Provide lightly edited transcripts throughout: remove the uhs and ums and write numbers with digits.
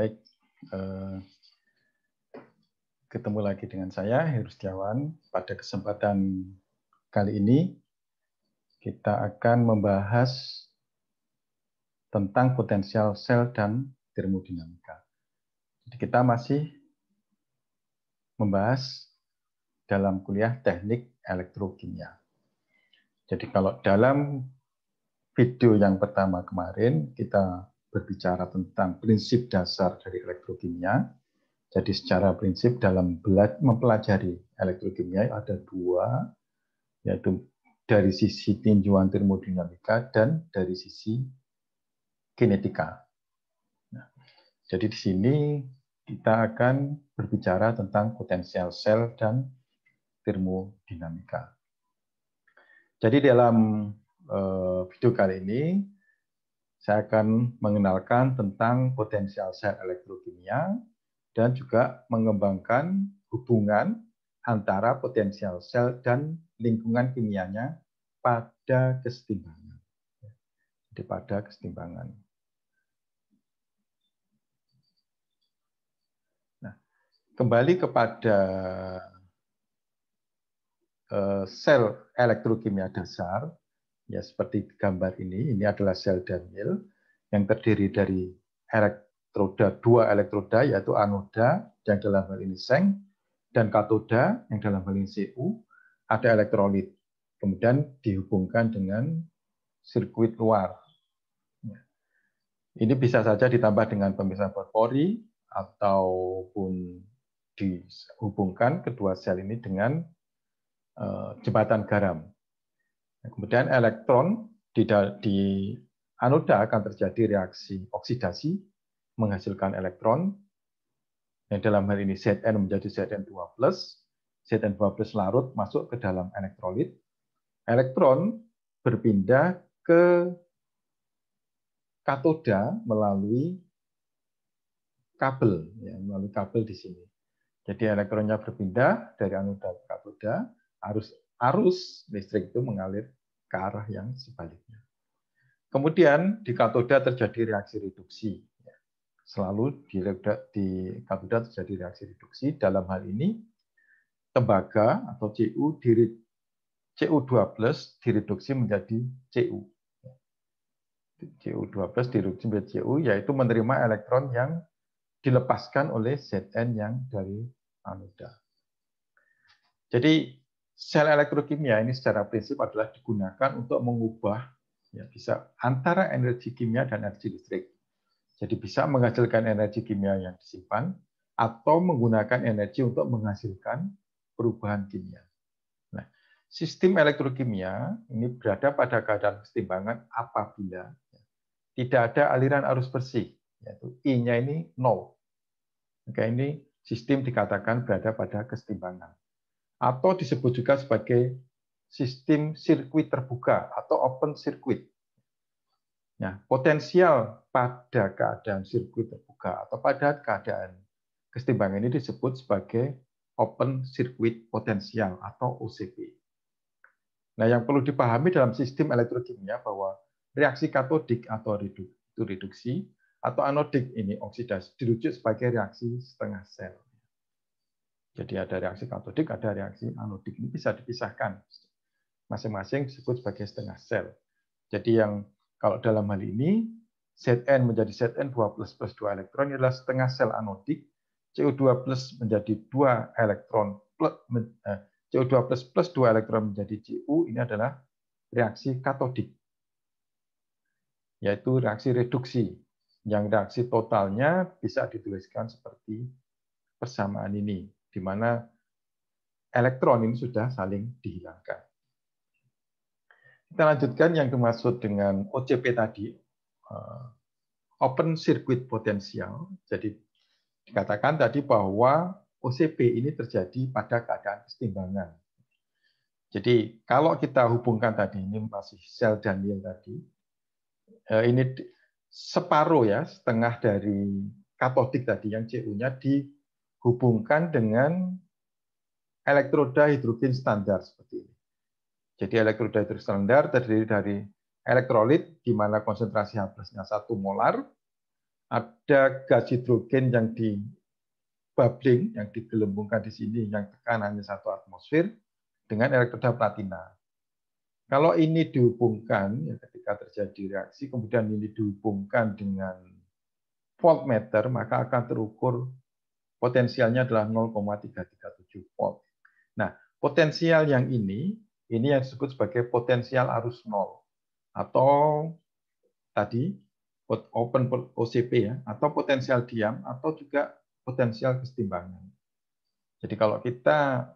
Baik, ketemu lagi dengan saya, Heru Setiawan. Pada kesempatan kali ini, kita akan membahas tentang potensial sel dan termodinamika. Jadi kita masih membahas dalam kuliah teknik elektrokimia. Jadi kalau dalam video yang pertama kemarin, kita berbicara tentang prinsip dasar dari elektrokimia. Jadi secara prinsip dalam mempelajari elektrokimia ada dua, yaitu dari sisi tinjauan termodinamika dan dari sisi kinetika. Nah, jadi di sini kita akan berbicara tentang potensial sel dan termodinamika. Jadi dalam video kali ini, saya akan mengenalkan tentang potensial sel elektrokimia dan juga mengembangkan hubungan antara potensial sel dan lingkungan kimianya pada kesetimbangan. Jadi pada kesetimbangan. Nah, kembali kepada sel elektrokimia dasar, ya seperti gambar ini adalah sel Daniel yang terdiri dari dua elektroda, yaitu anoda yang dalam hal ini seng, dan katoda yang dalam hal ini Cu, ada elektrolit. Kemudian dihubungkan dengan sirkuit luar. Ini bisa saja ditambah dengan pemisah berpori ataupun dihubungkan kedua sel ini dengan jembatan garam. Kemudian elektron di anoda akan terjadi reaksi oksidasi menghasilkan elektron yang dalam hal ini Zn menjadi Zn2+, Zn2+ larut masuk ke dalam elektrolit. Elektron berpindah ke katoda melalui kabel, ya, melalui kabel di sini. Jadi elektronnya berpindah dari anoda ke katoda, arus listrik itu mengalir ke arah yang sebaliknya. Kemudian di katoda terjadi reaksi reduksi. Selalu di katoda terjadi reaksi reduksi. Dalam hal ini tembaga atau Cu2+ direduksi menjadi Cu. Cu2+ direduksi menjadi Cu, yaitu menerima elektron yang dilepaskan oleh Zn yang dari anoda. Jadi sel elektrokimia ini secara prinsip adalah digunakan untuk mengubah, ya, bisa antara energi kimia dan energi listrik. Jadi bisa menghasilkan energi kimia yang disimpan atau menggunakan energi untuk menghasilkan perubahan kimia. Nah, sistem elektrokimia ini berada pada keadaan kesetimbangan apabila tidak ada aliran arus bersih, yaitu I-nya ini 0. Maka ini sistem dikatakan berada pada kesetimbangan. Atau disebut juga sebagai sistem sirkuit terbuka atau open circuit. Nah, potensial pada keadaan sirkuit terbuka atau pada keadaan kesetimbangan ini disebut sebagai open circuit potensial atau OCP. Nah, yang perlu dipahami dalam sistem elektrokimia bahwa reaksi katodik atau reduksi atau anodik ini oksidasi dirujuk sebagai reaksi setengah sel. Jadi ada reaksi katodik, ada reaksi anodik. Ini bisa dipisahkan. Masing-masing disebut sebagai setengah sel. Jadi yang kalau dalam hal ini, Zn menjadi Zn2+ plus 2 elektron, ini adalah setengah sel anodik, Cu2+ menjadi 2 elektron, Cu2+ plus 2 elektron menjadi Cu, ini adalah reaksi katodik, yaitu reaksi reduksi, yang reaksi totalnya bisa dituliskan seperti persamaan ini, di mana elektron ini sudah saling dihilangkan. Kita lanjutkan yang dimaksud dengan OCP tadi, open circuit potensial. Jadi dikatakan tadi bahwa OCP ini terjadi pada keadaan kesetimbangan. Jadi kalau kita hubungkan tadi, ini masih sel Daniel tadi, ini separuh ya, setengah dari katodik tadi yang Cu-nya dihubungkan dengan elektroda hidrogen standar seperti ini. Jadi elektroda hidrogen standar terdiri dari elektrolit di mana konsentrasi H+-nya 1 molar, ada gas hidrogen yang di bubbling, yang digelembungkan di sini, yang tekanannya 1 atmosfer, dengan elektroda platina. Kalau ini dihubungkan, ya ketika terjadi reaksi, kemudian ini dihubungkan dengan voltmeter, maka akan terukur potensialnya adalah 0,337 volt. Nah, potensial yang ini yang disebut sebagai potensial arus nol, atau tadi open OCP ya, atau potensial diam, atau juga potensial kesetimbangan. Jadi kalau kita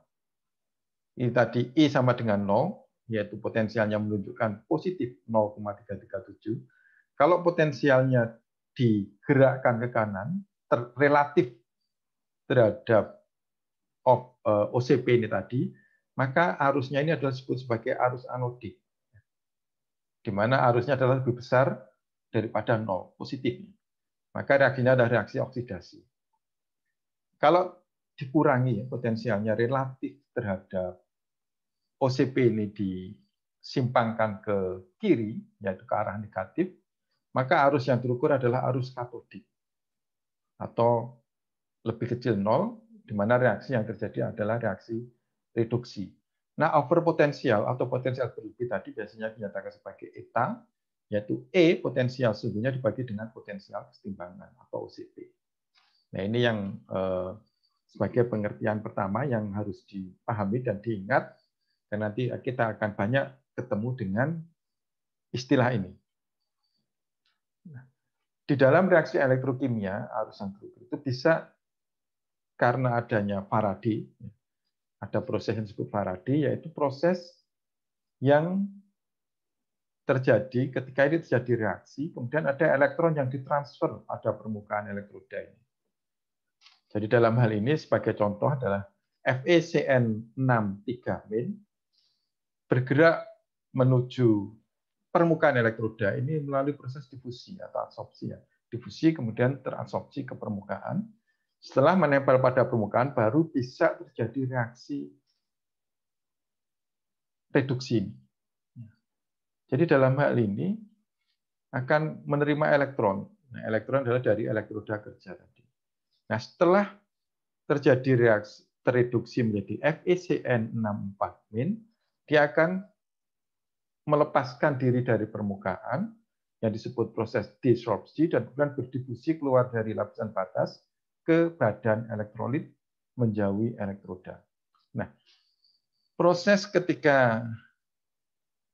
ini tadi I sama dengan 0, yaitu potensialnya menunjukkan positif 0,337. Kalau potensialnya digerakkan ke kanan, relatif terhadap OCP ini tadi, maka arusnya ini adalah disebut sebagai arus anodik, di mana arusnya adalah lebih besar daripada 0, positif. Maka reaksinya adalah reaksi oksidasi. Kalau dikurangi potensialnya relatif terhadap OCP ini disimpangkan ke kiri, yaitu ke arah negatif, maka arus yang terukur adalah arus katodik, atau lebih kecil 0, di mana reaksi yang terjadi adalah reaksi reduksi. Nah, overpotensial atau potensial berlebih tadi biasanya dinyatakan sebagai eta, yaitu E potensial sesungguhnya dibagi dengan potensial kesetimbangan atau OCP. Nah, ini yang sebagai pengertian pertama yang harus dipahami dan diingat, dan nanti kita akan banyak ketemu dengan istilah ini. Nah, di dalam reaksi elektrokimia, arus yang terukur itu bisa karena adanya Faraday, ada proses yang disebut Faraday, yaitu proses yang terjadi ketika ini terjadi reaksi, kemudian ada elektron yang ditransfer pada permukaan elektroda ini. Jadi dalam hal ini sebagai contoh adalah FeCN63- bergerak menuju permukaan elektroda ini melalui proses difusi atau absorpsi. Difusi kemudian terabsorpsi ke permukaan. Setelah menempel pada permukaan, baru bisa terjadi reaksi reduksi. Jadi dalam hal ini akan menerima elektron. Nah, elektron adalah dari elektroda kerja tadi. Nah, setelah terjadi reaksi tereduksi menjadi FeCN64-, dia akan melepaskan diri dari permukaan yang disebut proses desorpsi dan kemudian berdifusi keluar dari lapisan batas ke badan elektrolit menjauhi elektroda. Nah, proses ketika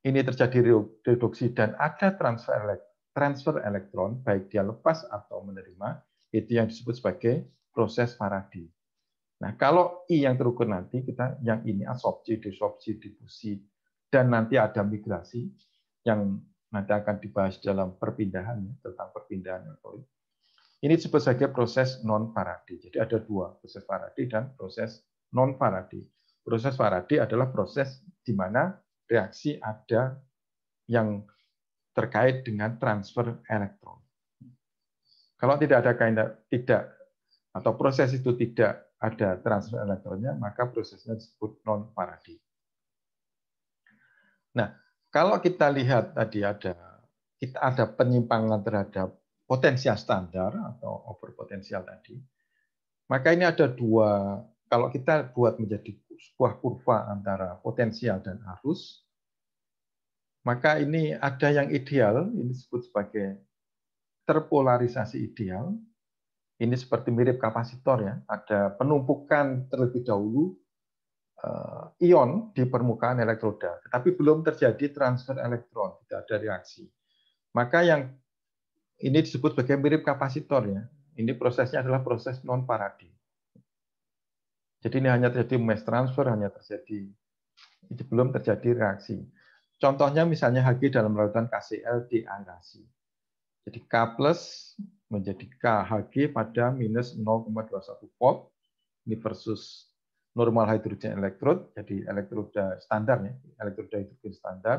ini terjadi reduksi dan ada transfer elektron, baik dia lepas atau menerima, itu yang disebut sebagai proses Faraday. Nah, kalau I yang terukur nanti, kita yang ini absorpsi, desorpsi, difusi, dan nanti ada migrasi yang nanti akan dibahas dalam perpindahan, tentang perpindahan elektrolit. Ini disebut sebagai proses non-Faraday. Jadi ada dua, proses Faraday dan proses non-Faraday. Proses Faraday adalah proses di mana reaksi ada yang terkait dengan transfer elektron. Kalau tidak ada atau proses itu tidak ada transfer elektronnya, maka prosesnya disebut non-Faraday. Nah, kalau kita lihat tadi ada penyimpangan terhadap potensial standar atau overpotensial tadi, maka ini ada dua, kalau kita buat menjadi sebuah kurva antara potensial dan arus, maka ini ada yang ideal, ini disebut sebagai terpolarisasi ideal. Ini seperti mirip kapasitor ya, ada penumpukan terlebih dahulu ion di permukaan elektroda, tetapi belum terjadi transfer elektron, tidak ada reaksi. Maka yang ini disebut sebagai mirip kapasitor ya. Ini prosesnya adalah proses non-Faraday. Jadi ini hanya terjadi mass transfer, itu belum terjadi reaksi. Contohnya misalnya Hg dalam lautan KCl deaerasi. Jadi K plus menjadi KHG pada minus 0,21 volt. Ini versus normal hydrogen electrode, jadi elektroda standar ya, elektroda hidrogen standar.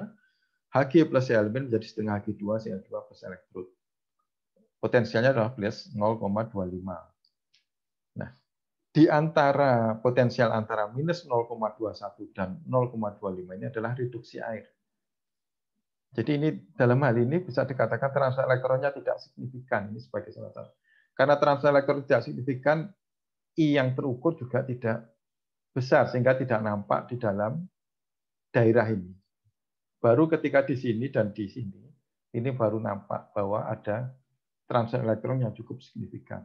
Hg plus Cl- menjadi setengah Hg2 Cl2 plus elektrode. Potensialnya adalah plus 0,25. Nah, di antara potensial antara minus 0,21 dan 0,25 ini adalah reduksi air. Jadi ini dalam hal ini bisa dikatakan transfer elektronnya tidak signifikan, ini sebagai salah satu. Karena transfer elektron tidak signifikan, I yang terukur juga tidak besar sehingga tidak nampak di dalam daerah ini. Baru ketika di sini dan di sini, ini baru nampak bahwa ada transfer elektron yang cukup signifikan.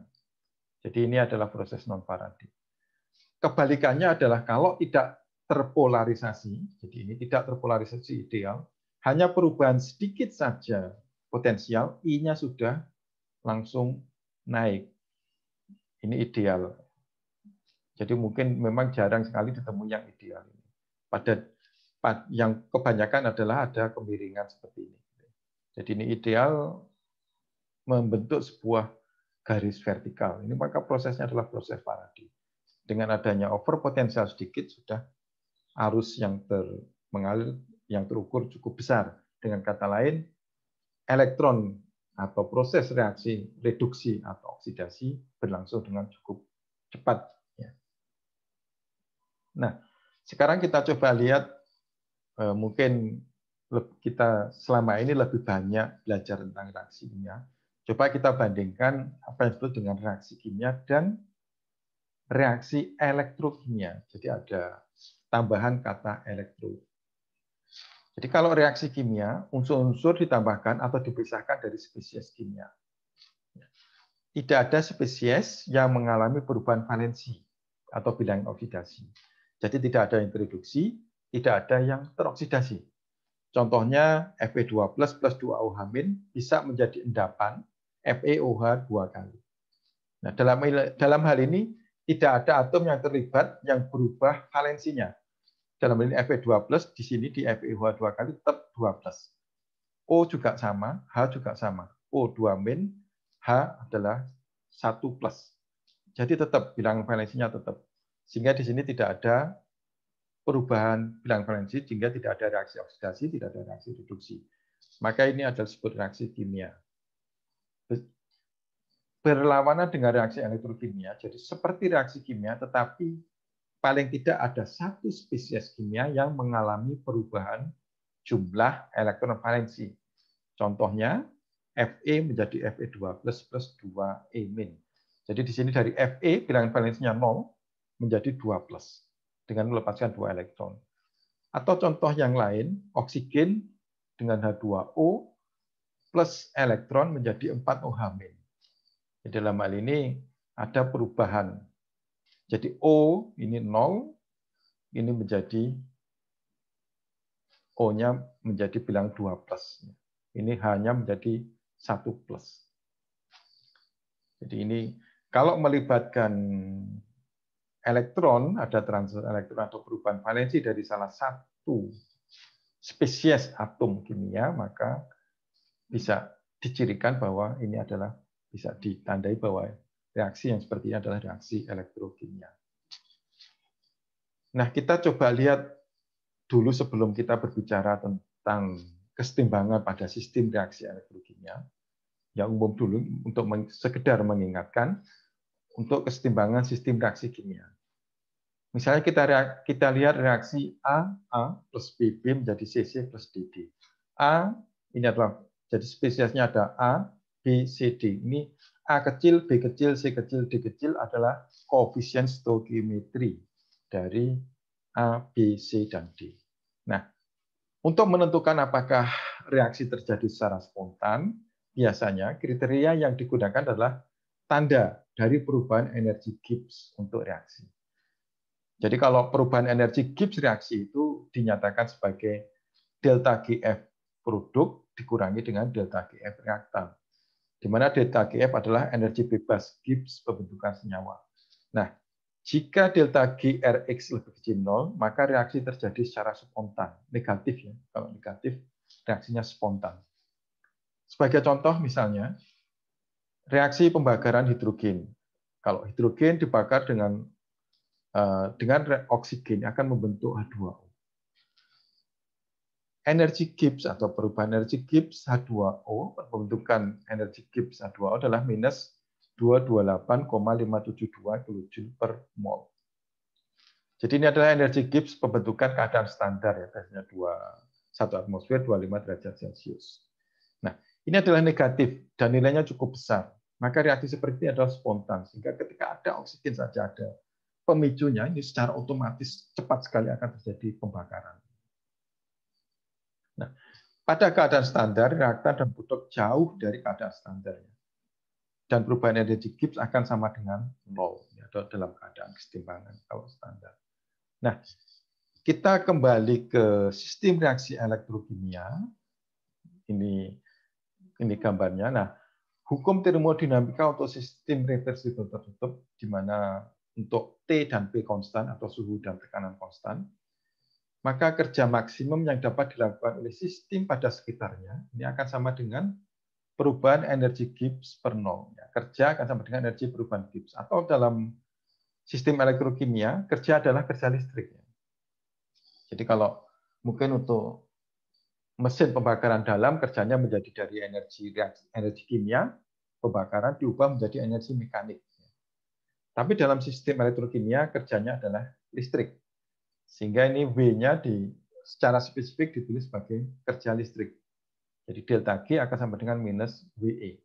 Jadi ini adalah proses non-Faraday. Kebalikannya adalah kalau tidak terpolarisasi, jadi ini tidak terpolarisasi ideal, hanya perubahan sedikit saja potensial, I-nya sudah langsung naik. Ini ideal. Jadi mungkin memang jarang sekali ditemui yang ideal. Pada yang kebanyakan adalah ada kemiringan seperti ini. Jadi ini ideal membentuk sebuah garis vertikal. Ini maka prosesnya adalah proses Faraday. Dengan adanya over potensial sedikit sudah arus yang mengalir yang terukur cukup besar. Dengan kata lain, elektron atau proses reaksi reduksi atau oksidasi berlangsung dengan cukup cepat. Nah, sekarang kita coba lihat, mungkin kita selama ini lebih banyak belajar tentang reaksi kimia. Coba kita bandingkan apa yang disebut dengan reaksi kimia dan reaksi elektrokimia. Jadi ada tambahan kata elektro. Jadi kalau reaksi kimia, unsur-unsur ditambahkan atau dipisahkan dari spesies kimia. Tidak ada spesies yang mengalami perubahan valensi atau bilangan oksidasi. Jadi tidak ada yang tereduksi, tidak ada yang teroksidasi. Contohnya Fe2+ plus 2OH- bisa menjadi endapan FeOH 2 kali. Nah, dalam hal ini tidak ada atom yang terlibat yang berubah valensinya. Dalam hal ini Fe2+, di sini di FeOH 2 kali tetap 2+. O juga sama, H juga sama. O2-, H adalah 1+. Jadi tetap bilangan valensinya tetap. Sehingga di sini tidak ada perubahan bilangan valensi, sehingga tidak ada reaksi oksidasi, tidak ada reaksi reduksi. Maka ini adalah disebut reaksi kimia. Berlawanan dengan reaksi elektrokimia, jadi seperti reaksi kimia, tetapi paling tidak ada satu spesies kimia yang mengalami perubahan jumlah elektron valensi. Contohnya, Fe menjadi Fe2+ plus 2E-. Jadi di sini dari Fe bilangan valensinya 0 menjadi 2+ dengan melepaskan 2 elektron. Atau contoh yang lain, oksigen dengan H2O plus elektron menjadi 4OH-. Jadi dalam hal ini ada perubahan. Jadi O ini 0, ini menjadi O-nya menjadi bilang 2+. Ini hanya menjadi 1+. Jadi ini kalau melibatkan elektron, ada transfer elektron atau perubahan valensi dari salah satu spesies atom kimia, maka bisa dicirikan bahwa ini adalah, bisa ditandai bahwa reaksi yang seperti ini adalah reaksi elektrokimia. Nah, kita coba lihat dulu sebelum kita berbicara tentang kesetimbangan pada sistem reaksi elektrokimia, yang umum dulu untuk sekedar mengingatkan untuk kesetimbangan sistem reaksi kimia. Misalnya kita lihat reaksi A plus BB menjadi CC plus DD. A ini adalah, jadi spesiesnya ada A, B, C, D. Ini A kecil, B kecil, C kecil, D kecil adalah koefisien stoichiometri dari A, B, C, dan D. Nah, untuk menentukan apakah reaksi terjadi secara spontan, biasanya kriteria yang digunakan adalah tanda dari perubahan energi Gibbs untuk reaksi. Jadi kalau perubahan energi Gibbs reaksi itu dinyatakan sebagai delta GF produk dikurangi dengan delta GF reaktan. Di mana delta GF adalah energi bebas Gibbs pembentukan senyawa. Nah, jika delta GRX lebih kecil 0, maka reaksi terjadi secara spontan. Negatif ya. Kalau negatif, reaksinya spontan. Sebagai contoh misalnya, reaksi pembakaran hidrogen. Kalau hidrogen dibakar dengan oksigen akan membentuk H2O. Energi Gibbs atau perubahan energi Gibbs H2O, pembentukan energi Gibbs H2O adalah minus 228,572 kJ per mol. Jadi ini adalah energi Gibbs pembentukan keadaan standar ya, biasanya 2 1 atmosfer 25 derajat Celcius. Nah, ini adalah negatif dan nilainya cukup besar. Maka reaksi seperti ini adalah spontan, sehingga ketika ada oksigen saja ada pemicunya, ini secara otomatis cepat sekali akan terjadi pembakaran. Nah, pada keadaan standar, reaktan dan produk jauh dari keadaan standarnya. Dan perubahan energi Gibbs akan sama dengan 0, atau dalam keadaan kesetimbangan kalau standar. Nah, kita kembali ke sistem reaksi elektrokimia. Ini gambarnya. Nah, hukum termodinamika untuk sistem reversibel tertutup, di mana untuk T dan P konstan atau suhu dan tekanan konstan, maka kerja maksimum yang dapat dilakukan oleh sistem pada sekitarnya ini akan sama dengan perubahan energi Gibbs per 0. Kerja akan sama dengan energi perubahan Gibbs. Atau dalam sistem elektrokimia, kerja adalah kerja listrik. Jadi kalau mungkin untuk mesin pembakaran dalam, kerjanya menjadi dari energi kimia, pembakaran diubah menjadi energi mekanik. Tapi dalam sistem elektrokimia, kerjanya adalah listrik. Sehingga ini W-nya secara spesifik ditulis sebagai kerja listrik. Jadi delta G akan sama dengan minus WE.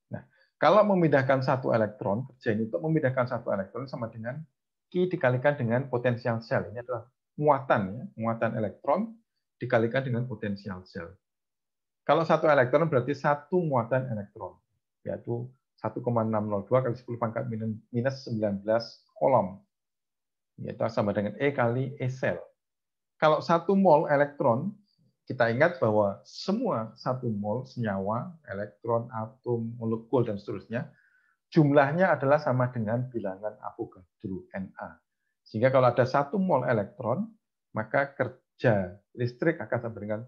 Nah, kalau memindahkan satu elektron, kerja ini untuk memindahkan satu elektron sama dengan Q dikalikan dengan potensial sel. Ini adalah muatan elektron dikalikan dengan potensial sel. Kalau satu elektron berarti satu muatan elektron, yaitu 1,602 kali 10 pangkat minus 19 kolom. Yaitu sama dengan E kali E sel. Kalau 1 mol elektron, kita ingat bahwa semua 1 mol senyawa, elektron, atom, molekul, dan seterusnya, jumlahnya adalah sama dengan bilangan Avogadro, Na. Sehingga kalau ada 1 mol elektron, maka kerja listrik akan sama dengan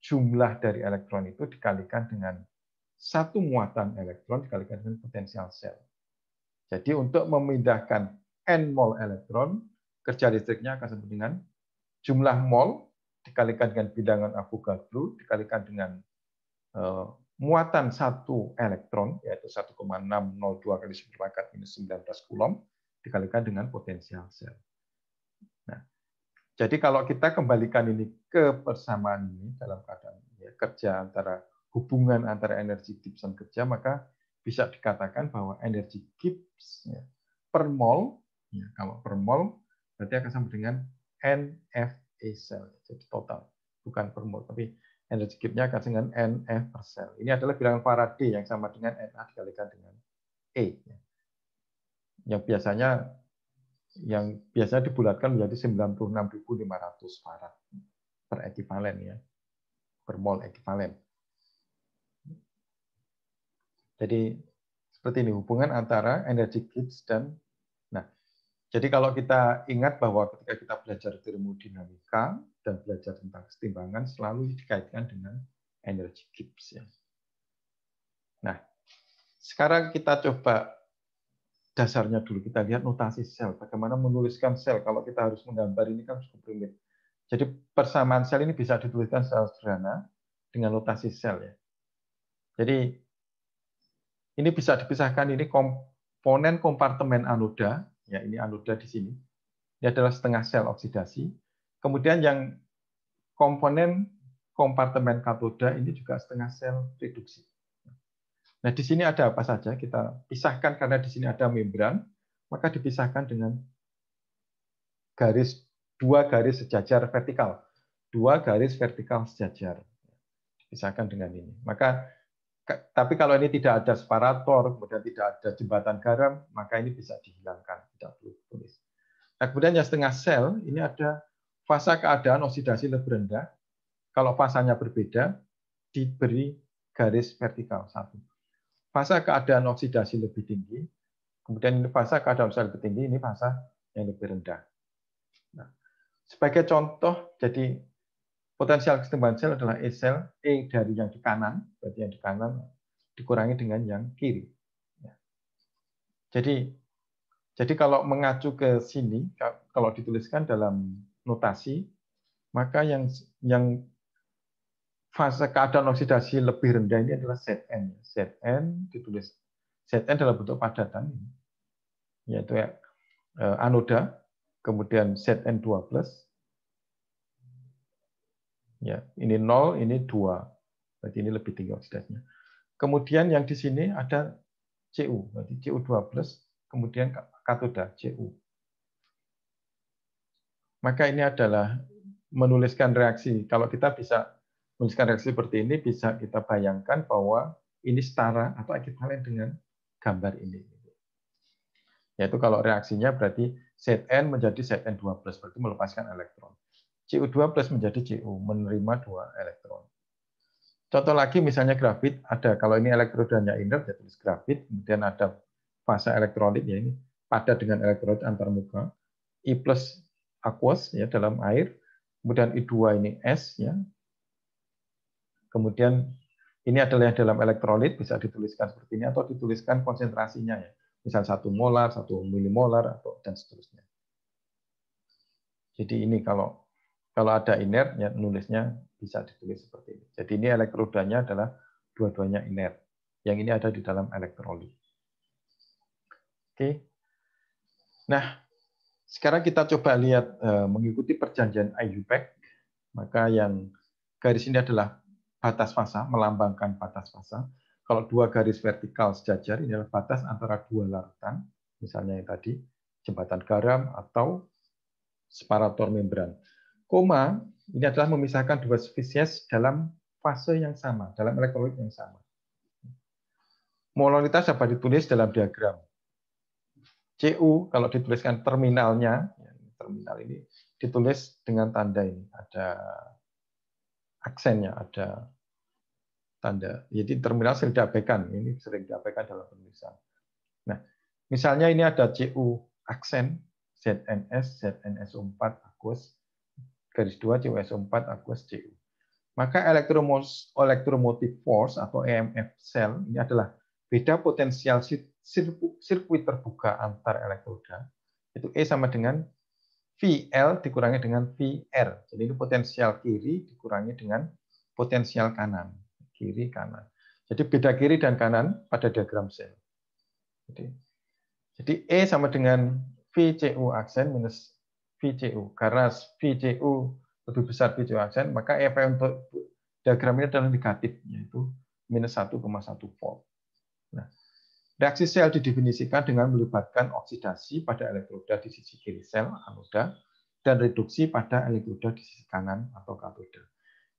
jumlah dari elektron itu dikalikan dengan 1 muatan elektron dikalikan dengan potensial sel. Jadi untuk memindahkan N mol elektron, kerja listriknya akan sama dengan jumlah mol dikalikan dengan bilangan Avogadro, dikalikan dengan muatan 1 elektron, yaitu 1,602 kali 10 pangkat minus 19 kulom, dikalikan dengan potensial sel. Nah, jadi kalau kita kembalikan ini ke persamaan ini dalam keadaan kerja hubungan antara energi Gibbs dan kerja, maka bisa dikatakan bahwa energi Gibbs per mol, kalau per mol berarti akan sama dengan NF sel, jadi total, bukan per mol, tapi energi Gibbs-nya akan dengan NF per sel. Ini adalah bilangan Faraday yang sama dengan Na dikalikan dengan E. Yang biasanya dibulatkan menjadi 96.500 farad per ekivalen, per mol ekivalen. Jadi seperti ini hubungan antara energi Gibbs dan jadi kalau kita ingat bahwa ketika kita belajar termodinamika dan belajar tentang kesetimbangan selalu dikaitkan dengan energi Gibbs. Nah, sekarang kita coba dasarnya dulu. Kita lihat notasi sel. Bagaimana menuliskan sel. Kalau kita harus menggambar ini kan cukup rumit. Jadi persamaan sel ini bisa dituliskan secara sederhana dengan notasi sel. Jadi ini bisa dipisahkan. Ini komponen kompartemen anoda. Ya, ini anoda di sini. Ini adalah setengah sel oksidasi. Kemudian yang komponen kompartemen katoda ini juga setengah sel reduksi. Nah, di sini ada apa saja? Kita pisahkan karena di sini ada membran, maka dipisahkan dengan dua garis sejajar vertikal. 2 garis vertikal sejajar. Dipisahkan dengan ini. Tapi kalau ini tidak ada separator, kemudian tidak ada jembatan garam, maka ini bisa dihilangkan, tidak perlu tulis. Nah, kemudian yang setengah sel, ini ada fasa keadaan oksidasi lebih rendah. Kalau fasanya berbeda, diberi garis vertikal 1. Fasa keadaan oksidasi lebih tinggi, kemudian ini fasa keadaan oksidasi lebih tinggi, ini fasa yang lebih rendah. Nah, sebagai contoh, jadi potensial kesetimbangan sel adalah E sel, E dari yang di kanan, berarti yang di kanan dikurangi dengan yang kiri. Jadi kalau mengacu ke sini, kalau dituliskan dalam notasi, maka yang fase keadaan oksidasi lebih rendah ini adalah Zn. Zn ditulis Zn dalam bentuk padatan, yaitu anoda, kemudian Zn2+, Ya, ini 0, ini 2. Berarti ini lebih tinggi oksidasinya. Kemudian yang di sini ada Cu, berarti Cu2+, kemudian katoda Cu. Maka ini adalah menuliskan reaksi. Kalau kita bisa menuliskan reaksi seperti ini, bisa kita bayangkan bahwa ini setara atau ekivalen dengan gambar ini. Yaitu kalau reaksinya berarti Zn menjadi Zn2+, berarti melepaskan elektron. Cu2+ menjadi Cu, menerima 2 elektron. Contoh lagi misalnya grafit, ada kalau ini elektrodanya inert, ya tulis grafit, kemudian ada fase elektrolit, ya ini padat dengan elektrolit antarmuka, I+ aqueous ya dalam air, kemudian I2 ini S ya. Kemudian ini adalah yang dalam elektrolit, bisa dituliskan seperti ini atau dituliskan konsentrasinya ya. Misal 1 molar, 1 milimolar atau dan seterusnya. Jadi ini kalau ada inert ya nulisnya bisa ditulis seperti ini. Jadi ini elektrodanya adalah dua-duanya inert. Yang ini ada di dalam elektrolit. Oke. Nah, sekarang kita coba lihat mengikuti perjanjian IUPAC. Maka yang garis ini adalah batas fasa, melambangkan batas fasa. Kalau dua garis vertikal sejajar, ini adalah batas antara dua larutan, misalnya yang tadi, jembatan garam atau separator membran. Koma, ini adalah memisahkan dua spesies dalam fase yang sama, dalam elektrolit yang sama. Molaritas dapat ditulis dalam diagram. Cu, kalau dituliskan terminalnya, terminal ini ditulis dengan tanda ini, ada aksennya, ada tanda. Jadi terminal sering diabaikan, ini sering diabaikan dalam penulisan. Nah, misalnya ini ada Cu aksen, ZNS, ZNSO4 aqueous, garis 2 CuSO4 aqueous Cu. Maka electromotive force atau EMF cell ini adalah beda potensial sirkuit terbuka antar elektroda. Itu E sama dengan VL dikurangi dengan VR. Jadi ini potensial kiri dikurangi dengan potensial kanan. Kiri, kanan. Jadi beda kiri dan kanan pada diagram sel. Jadi E sama dengan VCU aksen minus VCU. Karena VCU lebih besar VCU aksen, maka EF untuk diagram ini adalah negatif, yaitu minus 1,1 volt. Nah, reaksi sel didefinisikan dengan melibatkan oksidasi pada elektroda di sisi kiri sel, anoda, dan reduksi pada elektroda di sisi kanan atau katoda.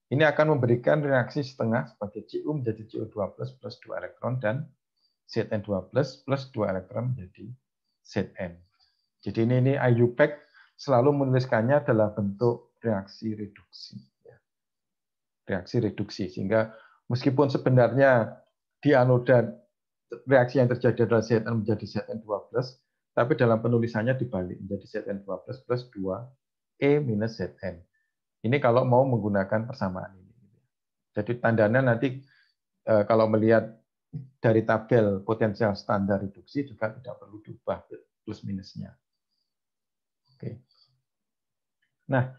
Ini akan memberikan reaksi setengah sebagai Cu menjadi Cu2+ plus 2 elektron dan Zn2+ plus 2 elektron menjadi Zn. Jadi ini IUPAC selalu menuliskannya dalam bentuk reaksi reduksi. Reaksi reduksi, sehingga meskipun sebenarnya di anoda reaksi yang terjadi adalah Zn menjadi Zn2+, tapi dalam penulisannya dibalik menjadi Zn2+ plus 2 E minus Zn. Ini kalau mau menggunakan persamaan ini. Jadi tandanya nanti kalau melihat dari tabel potensial standar reduksi juga tidak perlu diubah plus minusnya. Oke. Nah,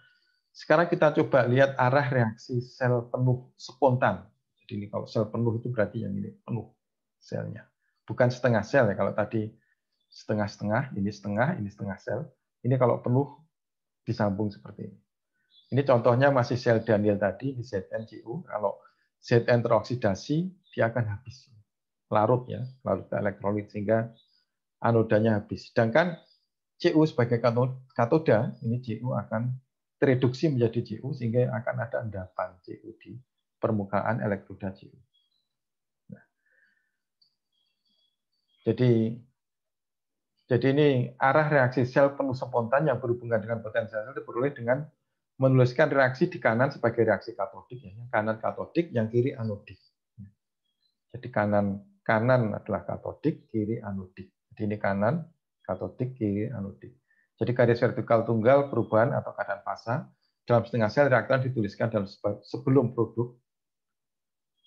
sekarang kita coba lihat arah reaksi sel penuh spontan. Jadi ini kalau sel penuh itu berarti yang ini penuh selnya. Bukan setengah sel ya, kalau tadi setengah-setengah, ini setengah sel. Ini kalau penuh disambung seperti ini. Ini contohnya masih sel Daniel tadi di ZnCu. Kalau Zn teroksidasi, dia akan habis. Larut ya, larut elektrolit sehingga anodanya habis. Sedangkan Cu sebagai katoda, ini Cu akan tereduksi menjadi Cu sehingga akan ada endapan Cu di permukaan elektroda Cu. Nah, jadi ini arah reaksi sel penuh spontan yang berhubungan dengan potensial diperoleh dengan menuliskan reaksi di kanan sebagai reaksi katodik, ya. Kanan katodik, yang kiri anodik. Jadi kanan adalah katodik, kiri anodik. Jadi ini kanan katodik, kiri anodik. Jadi garis vertikal tunggal perubahan atau keadaan fasa dalam setengah sel reaktan dituliskan dalam sebelum produk.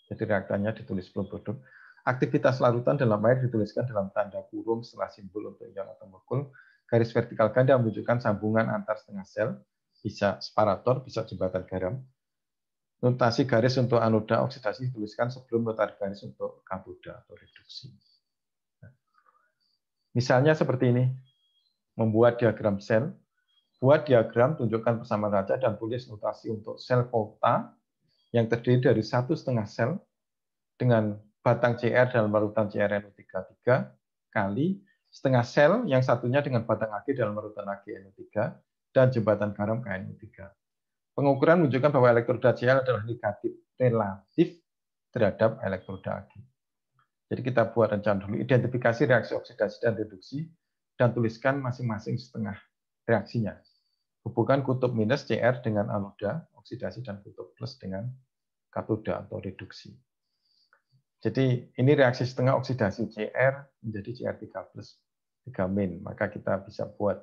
Jadi reaktannya ditulis sebelum produk. Aktivitas larutan dalam air dituliskan dalam tanda kurung setelah simbol untuk ion atau molekul. Garis vertikal ganda menunjukkan sambungan antar setengah sel. Bisa separator, bisa jembatan garam. Notasi garis untuk anoda oksidasi dituliskan sebelum notasi garis untuk katoda atau reduksi. Misalnya seperti ini, membuat diagram sel. Buat diagram, tunjukkan persamaan raja dan tulis notasi untuk sel volta yang terdiri dari 1,5 sel dengan batang CR dalam larutan CrNO33 kali setengah sel yang satunya dengan batang Ag dalam larutan AgNO3 dan jembatan garam KNO3. Pengukuran menunjukkan bahwa elektroda Cl adalah negatif relatif terhadap elektroda Ag. Jadi kita buat rencana dulu, identifikasi reaksi oksidasi dan reduksi, dan tuliskan masing-masing setengah reaksinya. Hubungkan kutub minus Cr dengan anoda, oksidasi, dan kutub plus dengan katoda atau reduksi. Jadi ini reaksi setengah oksidasi Cr menjadi Cr3 plus 3 min. Maka kita bisa buat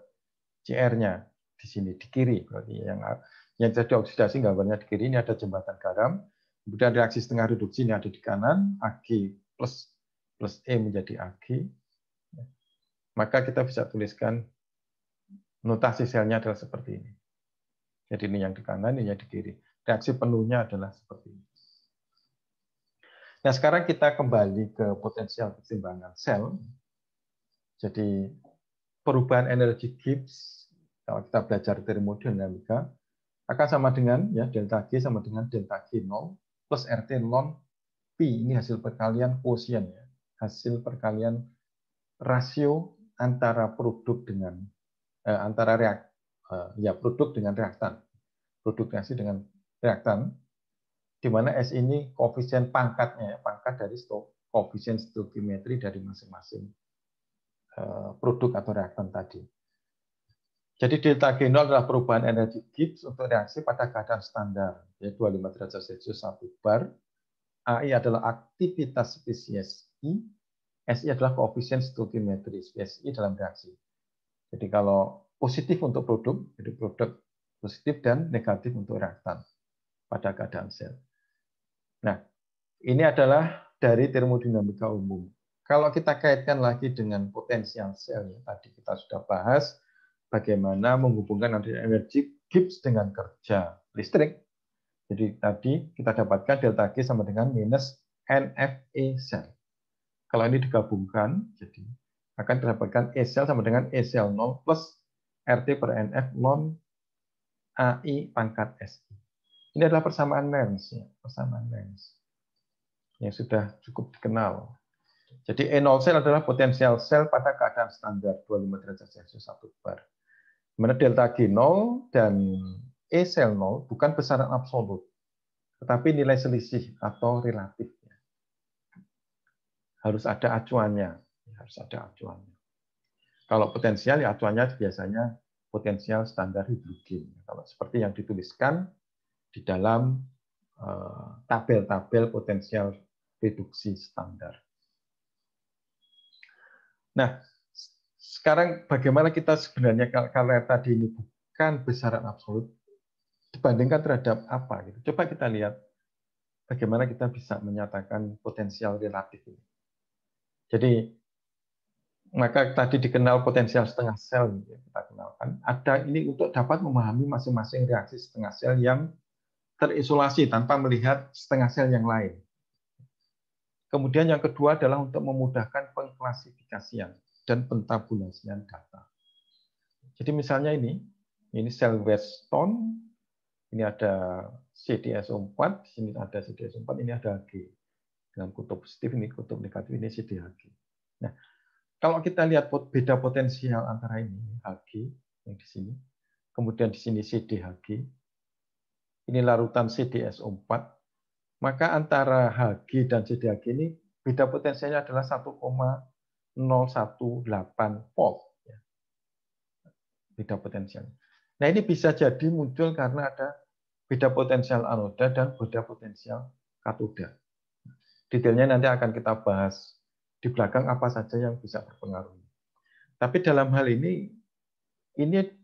Cr-nya di sini di kiri. Berarti yang jadi oksidasi gambarnya di kiri, ini ada jembatan garam. Kemudian reaksi setengah reduksi ini ada di kanan, Ag plus E menjadi Ag. Maka kita bisa tuliskan notasi selnya adalah seperti ini. Jadi ini yang di kanan, ini yang di kiri. Reaksi penuhnya adalah seperti ini. Nah, sekarang kita kembali ke potensial keseimbangan sel. Jadi perubahan energi Gibbs, kalau kita belajar termodinamika, akan sama dengan ya delta G sama dengan delta G0 plus RT ln Pi. Ini hasil perkalian quotient ya. Hasil perkalian rasio antara produk dengan produk dengan reaktan. Produk reaksi dengan reaktan, di mana S ini koefisien pangkatnya, pangkat dari koefisien stoichiometri dari masing-masing produk atau reaktan tadi. Jadi delta G0 adalah perubahan energi Gibbs untuk reaksi pada keadaan standar, yaitu 25 derajat Celcius 1 bar. AI adalah aktivitas spesies I, SI adalah koefisien stoichiometri spesies I dalam reaksi. Jadi kalau positif untuk produk, jadi produk positif, dan negatif untuk reaktan pada keadaan sel. Nah, ini adalah dari termodinamika umum. Kalau kita kaitkan lagi dengan potensial sel, tadi kita sudah bahas bagaimana menghubungkan energi Gibbs dengan kerja listrik. Jadi tadi kita dapatkan delta G sama dengan minus NFE sel. Kalau ini digabungkan, jadi akan didapatkan E sel sama dengan E sel 0 plus RT per NF ln AI pangkat SI. Ini adalah persamaan Lenz, ya, persamaan Lenz yang sudah cukup dikenal. Jadi E0 sel adalah potensial sel pada keadaan standar 25 derajat Celcius 1 bar. Dimana delta G0 dan E sel 0 bukan besaran absolut, tetapi nilai selisih atau relatif. Harus ada acuannya. Harus ada acuannya. Kalau potensial, ya acuannya biasanya potensial standar hidrogen. Kalau seperti yang dituliskan di dalam tabel-tabel potensial reduksi standar. Nah, sekarang bagaimana kita sebenarnya kalau tadi ini bukan besaran absolut, dibandingkan terhadap apa? Gitu. Coba kita lihat bagaimana kita bisa menyatakan potensial relatif ini. Jadi, maka tadi dikenal potensial setengah sel, kita kenalkan. Ada ini untuk dapat memahami masing-masing reaksi setengah sel yang terisolasi tanpa melihat setengah sel yang lain. Kemudian yang kedua adalah untuk memudahkan pengklasifikasian dan pentabulasian data. Jadi misalnya ini sel Weston, ini ada CdSO4, di sini ada CdSO4, ini ada Hg. Dengan kutub positif, ini kutub negatif, ini CdHg. Nah, kalau kita lihat beda potensial antara ini, Hg yang di sini, kemudian di sini CdHg, ini larutan CdSO4, maka antara Hg dan CdHg ini beda potensialnya adalah 1,018 volt. Beda potensial. Nah, ini bisa jadi muncul karena ada beda potensial anoda dan beda potensial katoda. Detailnya nanti akan kita bahas di belakang apa saja yang bisa berpengaruh. Tapi dalam hal ini jadi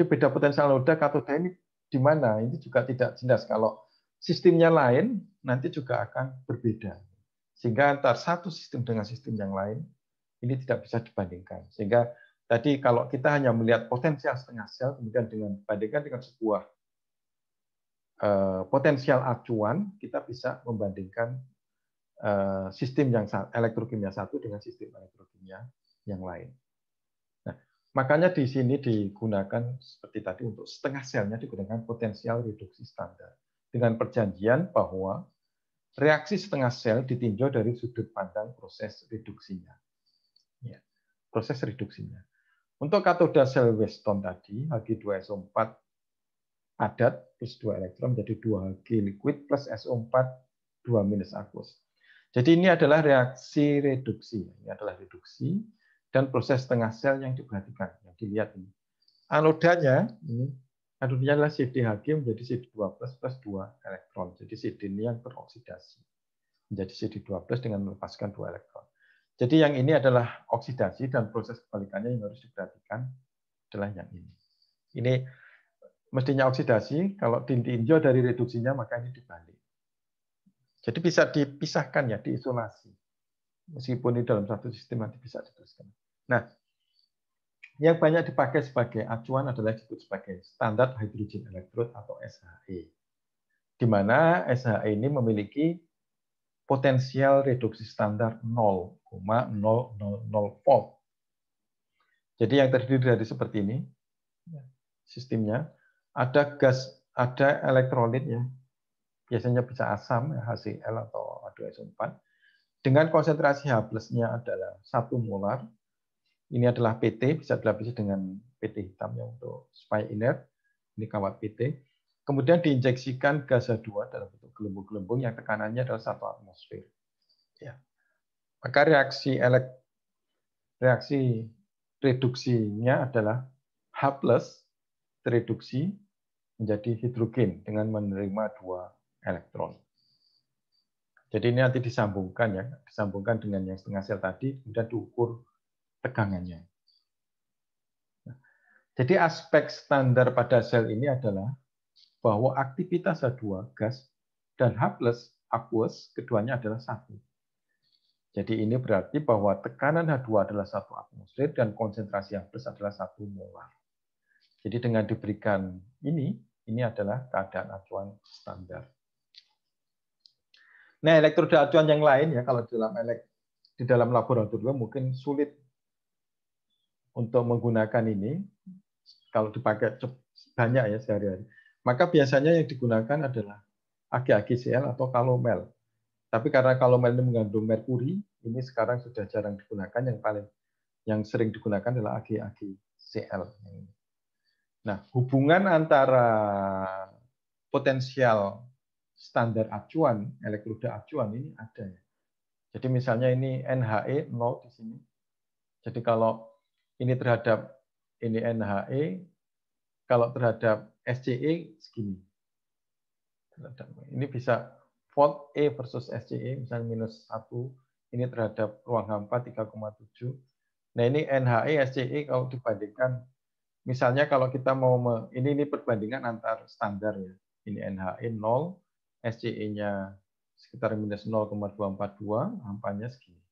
beda potensial anoda katoda ini di mana? Ini juga tidak jelas. Kalau sistemnya lain, nanti juga akan berbeda. Sehingga antara satu sistem dengan sistem yang lain, ini tidak bisa dibandingkan. Sehingga tadi kalau kita hanya melihat potensial setengah sel, kemudian dibandingkan dengan sebuah potensial acuan, kita bisa membandingkan sistem yang elektrokimia satu dengan sistem elektrokimia yang lain. Nah, Makanya di sini digunakan seperti tadi untuk setengah selnya digunakan potensial reduksi standar. Dengan perjanjian bahwa reaksi setengah sel ditinjau dari sudut pandang proses reduksinya. Ya, proses reduksinya. Untuk katoda sel Weston tadi, Hg2SO4 padat plus 2 elektron menjadi 2Hg liquid plus SO4 2- aqueous. Jadi ini adalah reaksi reduksi. Ini adalah reduksi dan proses setengah sel yang diperhatikan, yang dilihat ini. Anodanya ini anodanya adalah CdHg menjadi CD2+ plus 2 elektron. Jadi CD ini yang teroksidasi menjadi CD2+ dengan melepaskan 2 elektron. Jadi yang ini adalah oksidasi dan proses kebalikannya yang harus diperhatikan adalah yang ini. Ini mestinya oksidasi, kalau ditinjau dari reduksinya maka ini dibalik. Jadi bisa dipisahkan ya, diisolasi. Meskipun ini dalam satu sistem nanti bisa dituliskan. Nah, yang banyak dipakai sebagai acuan adalah disebut sebagai standar hydrogen electrode atau SHE. Di mana SHE ini memiliki potensial reduksi standar 0,000 volt. Jadi yang terdiri dari seperti ini sistemnya, ada gas, ada elektrolit ya. Biasanya bisa asam HCl atau H2SO4 dengan konsentrasi H+-nya adalah 1 molar. Ini adalah PT, bisa dilapisi dengan PT hitam yang untuk supaya inert. Ini kawat PT. Kemudian diinjeksikan gas H2 dalam bentuk gelembung-gelembung yang tekanannya adalah 1 atmosfer. Ya. Maka reaksi reduksinya adalah H+ tereduksi menjadi hidrogen dengan menerima 2 elektron. Jadi ini nanti disambungkan ya, disambungkan dengan yang setengah sel tadi, kemudian diukur tegangannya. Jadi aspek standar pada sel ini adalah bahwa aktivitas H2 gas dan H+ aqueous keduanya adalah 1. Jadi ini berarti bahwa tekanan H2 adalah 1 atmosfer dan konsentrasi H+ adalah 1 molar. Jadi dengan diberikan ini adalah keadaan acuan standar. Nah, elektroda acuan yang lain ya, kalau di dalam laboratorium mungkin sulit untuk menggunakan ini, kalau dipakai banyak ya sehari-hari. Maka biasanya yang digunakan adalah AgAgCl atau kalomel. Tapi karena kalomel ini mengandung merkuri, ini sekarang sudah jarang digunakan. Yang sering digunakan adalah AgAgCl. Nah, hubungan antara potensial standar acuan, elektroda acuan ini ada ya. Jadi misalnya ini NHE 0 di sini. Jadi kalau ini terhadap ini NHE, kalau terhadap SCE segini. Ini bisa volt E versus SCE, misalnya -1, ini terhadap ruang hampa 3,7. Nah ini NHE, SCE kalau dibandingkan, misalnya kalau kita mau, ini perbandingan antar standar ya. Ini NHE 0, SCE-nya sekitar -0,242, hampanya segini.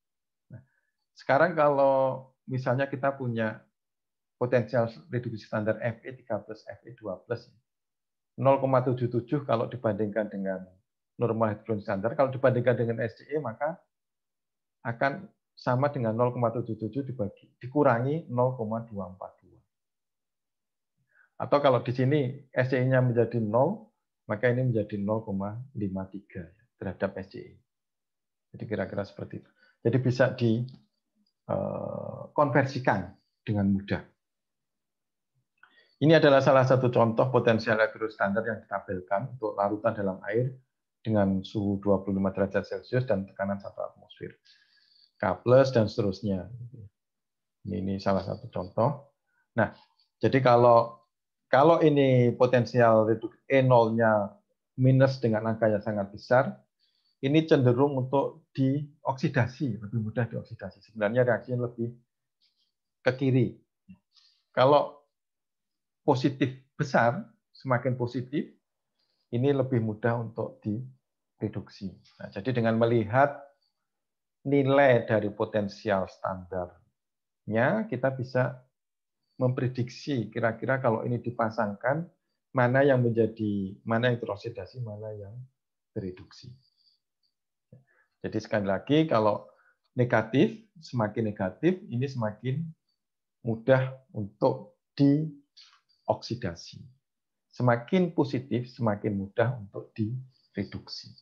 Nah, sekarang kalau misalnya kita punya potensial reduksi standar Fe3+, Fe2+, 0,77 kalau dibandingkan dengan normal hidrogen standar. Kalau dibandingkan dengan SCE maka akan sama dengan 0,77 dikurangi 0,242. Atau kalau di sini SCE-nya menjadi 0, maka ini menjadi 0,53 terhadap SCE. Jadi kira-kira seperti itu. Jadi bisa dikonversikan dengan mudah. Ini adalah salah satu contoh potensial elektroda standar yang ditabelkan untuk larutan dalam air dengan suhu 25 derajat Celcius dan tekanan 1 atmosfer. K+ dan seterusnya. Ini salah satu contoh. Nah, jadi kalau ini potensial E0-nya minus dengan angka yang sangat besar, ini cenderung untuk dioksidasi, lebih mudah dioksidasi. Sebenarnya reaksinya lebih ke kiri. Kalau positif besar, semakin positif, ini lebih mudah untuk direduksi. Nah, jadi dengan melihat nilai dari potensial standarnya, kita bisa memprediksi kira-kira kalau ini dipasangkan, mana yang teroksidasi, mana yang tereduksi. Jadi sekali lagi, kalau negatif, semakin negatif, ini semakin mudah untuk dioksidasi. Semakin positif, semakin mudah untuk direduksi.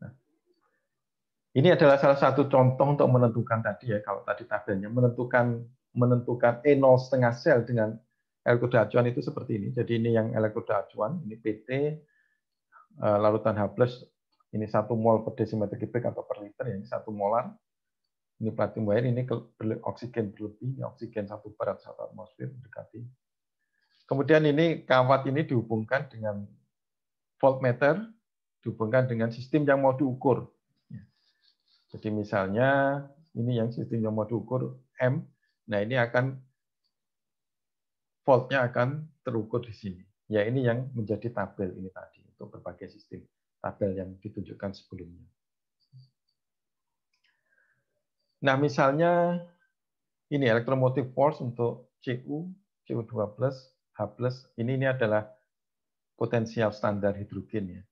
Nah, ini adalah salah satu contoh untuk menentukan tadi ya, kalau tadi tabelnya menentukan E0,5 sel dengan elektroda acuan itu seperti ini. Jadi ini yang elektroda acuan, ini PT, larutan H+, ini 1 mol per desimeter kubik atau per liter, ya, ini 1 molar. Ini platinum wire, ini oksigen berlebih, ini oksigen 1 bar atau 1 atmosfer mendekati. Kemudian ini kawat ini dihubungkan dengan voltmeter, dihubungkan dengan sistem yang mau diukur. Jadi misalnya ini yang sistem yang mau diukur M, nah ini akan voltnya akan terukur di sini. Ya ini yang menjadi tabel ini tadi untuk berbagai sistem tabel yang ditunjukkan sebelumnya. Nah misalnya ini electromotive force untuk Cu, Cu2+, H+, ini adalah potensial standar hidrogen ya.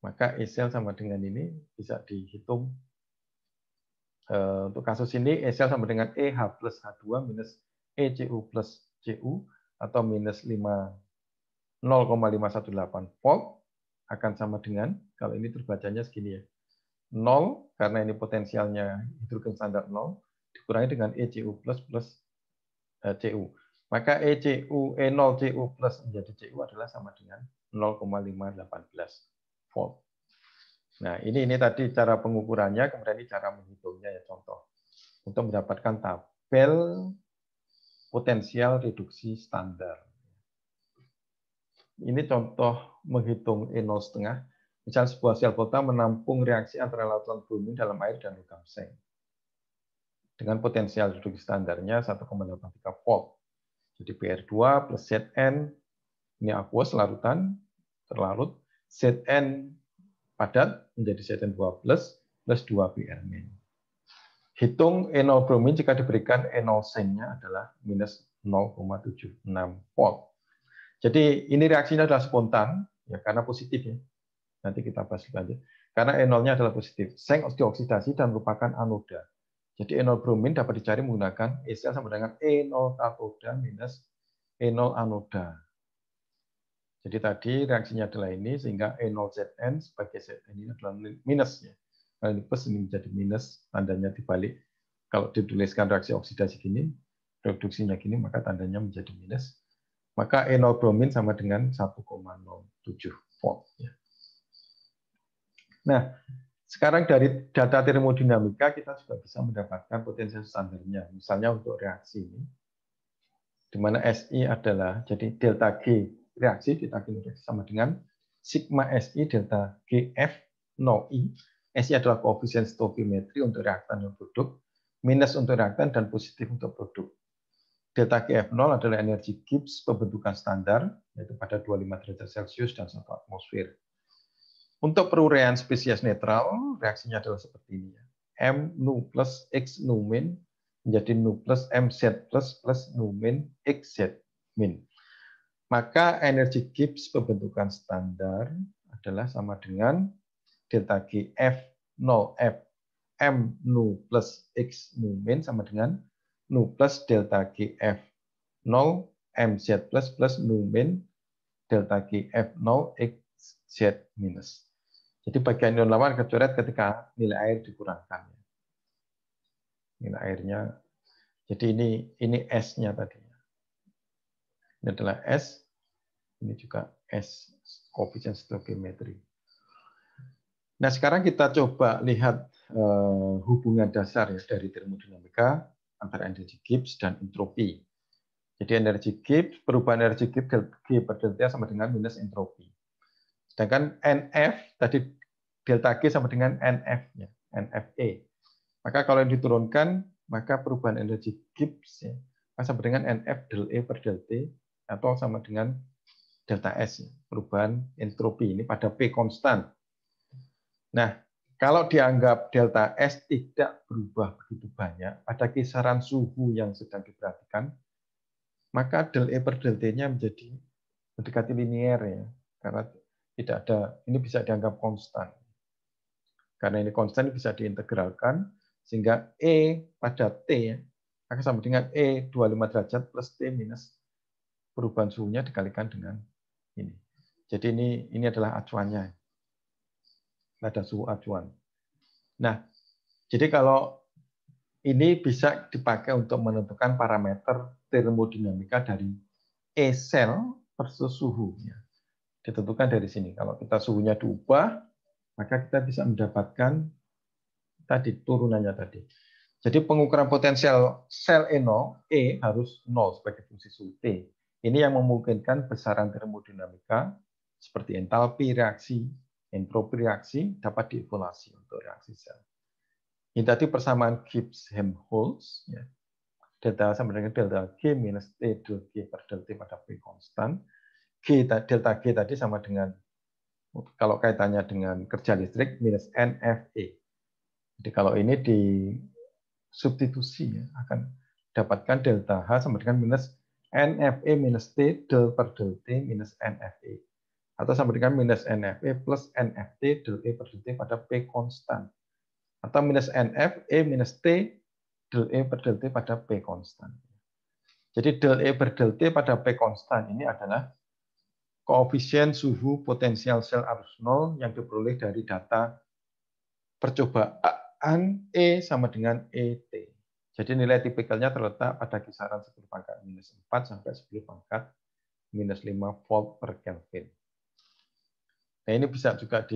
Maka E sel sama dengan ini bisa dihitung. Untuk kasus ini E sel sama dengan EH plus H2 minus ECU plus Cu atau minus 0,518 volt akan sama dengan, kalau ini terbacanya segini ya, 0 karena ini potensialnya hidrogen standar 0 dikurangi dengan ECU plus Cu. Maka E0 Cu plus menjadi Cu adalah sama dengan 0,518 volt. Nah, ini tadi cara pengukurannya, kemudian ini cara menghitungnya ya, contoh. Untuk mendapatkan tabel potensial reduksi standar. Ini contoh menghitung E0,5. Misal sebuah sel volta menampung reaksi antara lautan bumi dalam air dan logam seng. Dengan potensial reduksi standarnya 1,83 volt. Jadi PR2 plus Zn, ini aqueous larutan, terlarut, Zn padat menjadi Zn2 plus 2 PR min. Hitung E0 bromin jika diberikan E0 sengnya adalah minus 0,76 volt. Jadi ini reaksinya adalah spontan, ya karena positif ya. Nanti kita bahas lebih lanjut. Karena E0-nya adalah positif. Seng dioksidasi dan merupakan anoda. Jadi E0 bromin dapat dicari menggunakan E sel sama dengan E0 katoda minus E0 anoda. Jadi tadi reaksinya adalah ini, sehingga E0Zn sebagai Zn ini adalah minus. Ya. Kalau ini plus, ini menjadi minus, tandanya dibalik. Kalau dituliskan reaksi oksidasi gini, reduksinya gini, maka tandanya menjadi minus. Maka E0 bromin sama dengan 1,07 volt. Ya. Nah, sekarang dari data termodinamika kita juga bisa mendapatkan potensial standarnya. Misalnya untuk reaksi ini, di mana SI adalah, jadi delta G reaksi, delta G reaksi sama dengan sigma SI delta GF no I. SI adalah koefisien stoichiometri untuk reaktan dan produk, minus untuk reaktan dan positif untuk produk. Delta GF0 adalah energi Gibbs pembentukan standar, yaitu pada 25 derajat Celcius dan 1 atmosfer. Untuk peruraian spesies netral, reaksinya adalah seperti ini. M nu plus X nu min menjadi nu plus MZ plus nu min XZ min. Maka energi Gibbs pembentukan standar adalah sama dengan delta G F0 F M nu plus X nu min sama dengan nu plus delta G F0 MZ plus nu min delta G F0 XZ minus. Jadi bagian ion lawan kecoret ketika nilai air dikurangkan. Nilai airnya, jadi ini S-nya tadi. Ini adalah S, ini juga S, koefisien stoichiometri. Nah sekarang kita coba lihat hubungan dasar ya dari termodinamika antara energi Gibbs dan entropi. Jadi energi Gibbs, perubahan energi Gibbs G per delta sama dengan minus entropi. Sedangkan NF tadi delta G sama dengan NF-nya, NFE. Maka kalau yang diturunkan, maka perubahan energi Gibbs ya, sama dengan NF del E per del T atau sama dengan delta S, ya, perubahan entropi ini pada P konstan. Nah, kalau dianggap delta S tidak berubah begitu banyak pada kisaran suhu yang sedang diperhatikan, maka del E per del T-nya menjadi mendekati linier ya, karena tidak ada, ini bisa dianggap konstan. Karena ini konstan bisa diintegralkan, sehingga E pada T maka sama dengan E 25 derajat plus T minus perubahan suhunya dikalikan dengan ini. Jadi ini adalah acuannya. Ada suhu acuan. Nah, jadi kalau ini bisa dipakai untuk menentukan parameter termodinamika dari E sel versus suhunya. Ditentukan dari sini. Kalau kita suhunya diubah, maka kita bisa mendapatkan tadi turunannya tadi. Jadi pengukuran potensial sel E0, E harus 0 sebagai fungsi suhu T. Ini yang memungkinkan besaran termodinamika seperti entalpi reaksi, entropi reaksi dapat dievaluasi untuk reaksi sel. Ini tadi persamaan Gibbs-Helmholtz, ya. Delta sama dengan delta G minus T del G per del T pada P konstan. Delta G tadi sama dengan, kalau kaitannya dengan kerja listrik, minus NFE. Jadi kalau ini di substitusi, ya, akan dapatkan delta H sama dengan minus NFE minus T del per del T minus NFE. Atau sama dengan minus NFE plus NFT del E per del T pada P konstan. Atau minus NFE minus T del E per del T pada P konstan. Jadi del E per del T pada P konstan ini adalah koefisien suhu potensial sel arus 0 yang diperoleh dari data percobaan E sama dengan ET. Jadi nilai tipikalnya terletak pada kisaran 10 pangkat minus 4 sampai 10 pangkat minus 5 volt per Kelvin. Nah ini bisa juga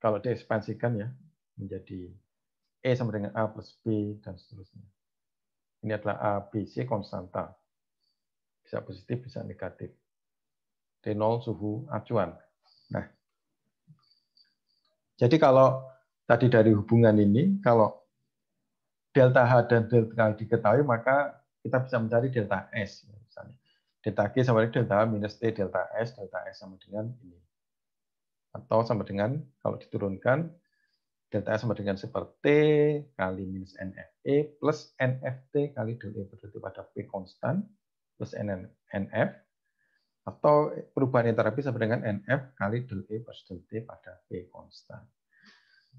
kalau diekspansikan ya, menjadi E sama dengan A plus B dan seterusnya. Ini adalah A, B, C konstanta. Bisa positif, bisa negatif. T0 suhu acuan. Nah, jadi kalau tadi dari hubungan ini, kalau delta H dan delta K diketahui, maka kita bisa mencari delta S. Misalnya. Delta G sama dengan delta H minus T delta S sama dengan ini. Atau sama dengan, kalau diturunkan, delta S sama dengan seperti kali minus NFE plus NFT kali del E per del T pada P konstan plus NF. Atau perubahan entalpi sama dengan NF kali del E per del T pada P konstan.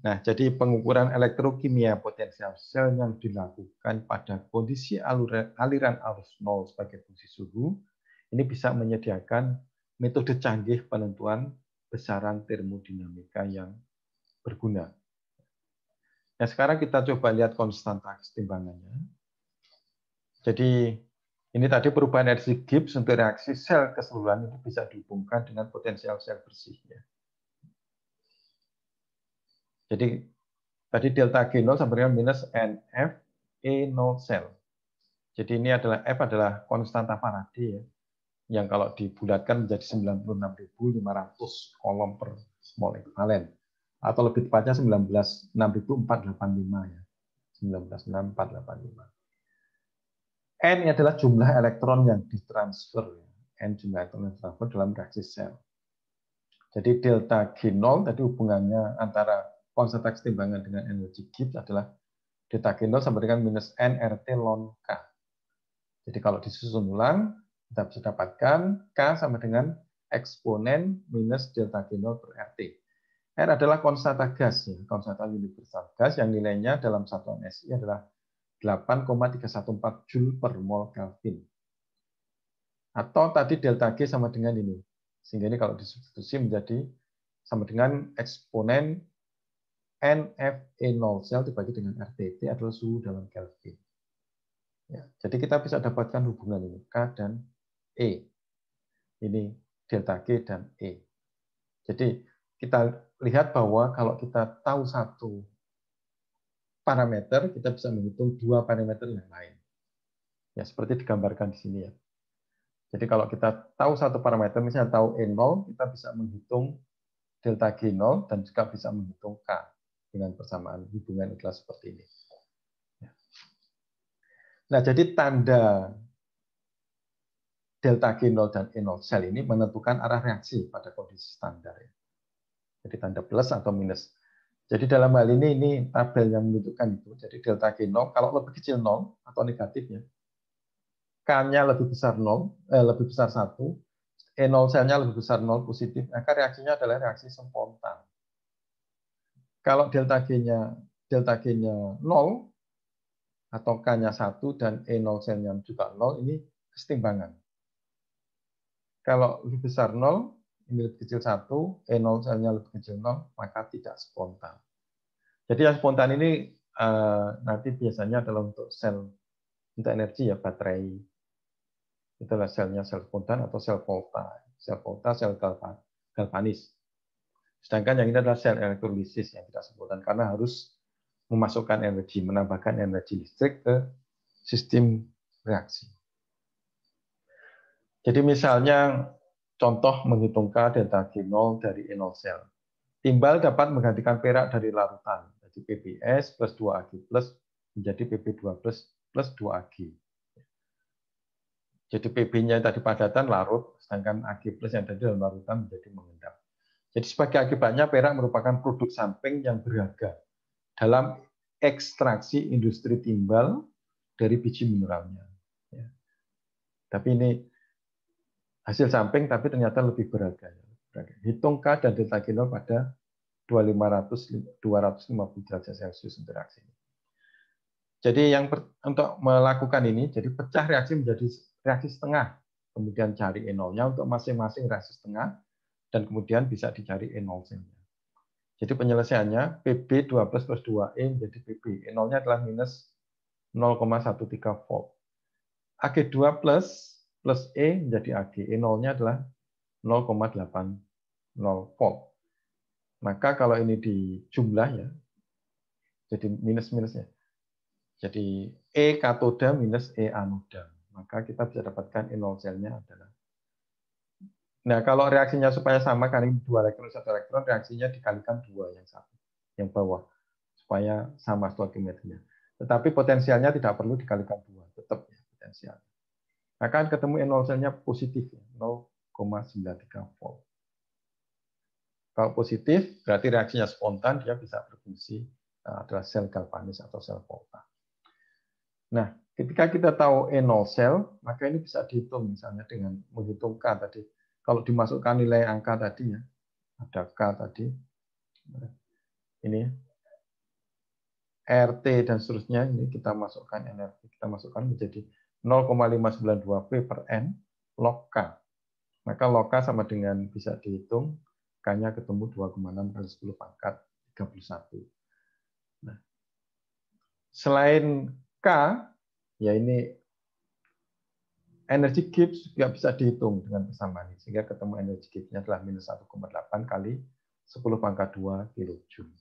Nah, jadi pengukuran elektrokimia potensial sel yang dilakukan pada kondisi aliran arus 0 sebagai fungsi suhu, ini bisa menyediakan metode canggih penentuan besaran termodinamika yang berguna. Nah, sekarang kita coba lihat konstanta kesetimbangannya. Jadi, ini tadi perubahan energi Gibbs untuk reaksi sel keseluruhan itu bisa dihubungkan dengan potensial sel bersihnya. Jadi, tadi delta G0 sama dengan minus NF E0 sel. Jadi ini adalah F adalah konstanta Faraday ya, yang kalau dibulatkan menjadi 96.500 kolom per mol ekvivalen. Atau lebih tepatnya 19.6485 ya. 19.6485. N ini adalah jumlah elektron yang ditransfer. N jumlah elektron yang ditransfer dalam reaksi sel. Jadi delta G0 tadi hubungannya antara konstanta kesetimbangan dengan energi Gibbs adalah delta G0 sama dengan minus nRT ln K. Jadi kalau disusun ulang, kita bisa dapatkan K sama dengan eksponen minus delta G0 per RT. R adalah konstanta gas, ya, konstanta universal gas yang nilainya dalam satuan SI adalah 8,314 Joule per mol Kelvin. Atau tadi delta G sama dengan ini. Sehingga ini kalau disubstitusi menjadi sama dengan eksponen NFE0 sel dibagi dengan RT. T adalah suhu dalam Kelvin. Ya, jadi kita bisa dapatkan hubungan ini K dan E. Ini delta G dan E. Jadi kita lihat bahwa kalau kita tahu satu parameter, kita bisa menghitung dua parameter yang lain. Ya, seperti digambarkan di sini ya. Jadi kalau kita tahu satu parameter, misalnya tahu E0, kita bisa menghitung delta G0 dan juga bisa menghitung K dengan persamaan hubungan adalah seperti ini. Nah, jadi tanda delta G0 dan E0 sel ini menentukan arah reaksi pada kondisi standar. Jadi tanda plus atau minus. Jadi dalam hal ini tabel yang menunjukkan itu. Jadi delta G0 kalau lebih kecil 0 atau negatif ya, K-nya lebih besar 1, E0 selnya lebih besar 0 positif, maka reaksinya adalah reaksi spontan. Kalau delta G-nya 0, atau K-nya 1 dan E0 selnya juga 0, ini kesetimbangan. Kalau lebih besar 0, ini lebih kecil 1, E0 selnya lebih kecil 0, maka tidak spontan. Jadi yang spontan ini nanti biasanya adalah untuk sel untuk energi ya, baterai. Itulah selnya sel spontan atau sel volta. Sel volta, sel galvanis. Sedangkan yang ini adalah sel elektrolisis yang tidak spontan karena harus memasukkan energi, menambahkan energi listrik ke sistem reaksi. Jadi misalnya contoh menghitung K delta G0 dari E0 sel. Timbal dapat menggantikan perak dari larutan. Jadi PbS plus 2Ag plus menjadi Pb2 plus 2Ag. Jadi Pb-nya tadi padatan larut, sedangkan Ag plus yang tadi dalam larutan menjadi mengendap. Jadi sebagai akibatnya perak merupakan produk samping yang berharga dalam ekstraksi industri timbal dari biji mineralnya. Ya. Tapi ini hasil samping, tapi ternyata lebih berharga. Hitung K dan delta G0 pada 250 derajat Celcius untuk reaksi ini. Jadi untuk melakukan ini, jadi pecah reaksi menjadi reaksi setengah, kemudian cari E0-nya untuk masing-masing reaksi setengah, dan kemudian bisa dicari E0 selnya. Jadi penyelesaiannya Pb 12 plus 2E menjadi Pb. E0-nya adalah minus 0,13 volt. Ag2 plus E menjadi Ag. E0-nya adalah 0,80 volt. Maka kalau ini dijumlah ya, jadi minus-minusnya. Jadi E katoda minus E anoda. Maka kita bisa dapatkan E0 selnya adalah. Nah, kalau reaksinya supaya sama, karena ini 2 elektron, 1 elektron, reaksinya dikalikan 2 yang satu, yang bawah. Supaya sama stoichiometrinya. Tetapi potensialnya tidak perlu dikalikan 2, tetap ya potensialnya. Akan ketemu E0 selnya positif, 0,93 volt. Kalau positif, berarti reaksinya spontan, dia bisa berfungsi adalah sel galvanis atau sel volta. Nah, ketika kita tahu E0 sel, maka ini bisa dihitung misalnya dengan menghitung K tadi. Kalau dimasukkan nilai angka tadi ya, ada K tadi, ini RT dan seterusnya, ini kita masukkan energi, kita masukkan menjadi 0,592 P per N log K. Maka log K sama dengan bisa dihitung, K-nya ketemu 2,6 kali 10 pangkat 31. Nah, selain K, ya ini energi Gibbs juga bisa dihitung dengan persamaan ini, sehingga ketemu energi Gibbs-nya adalah minus 1,8 kali 10 pangkat 2 kilojoule.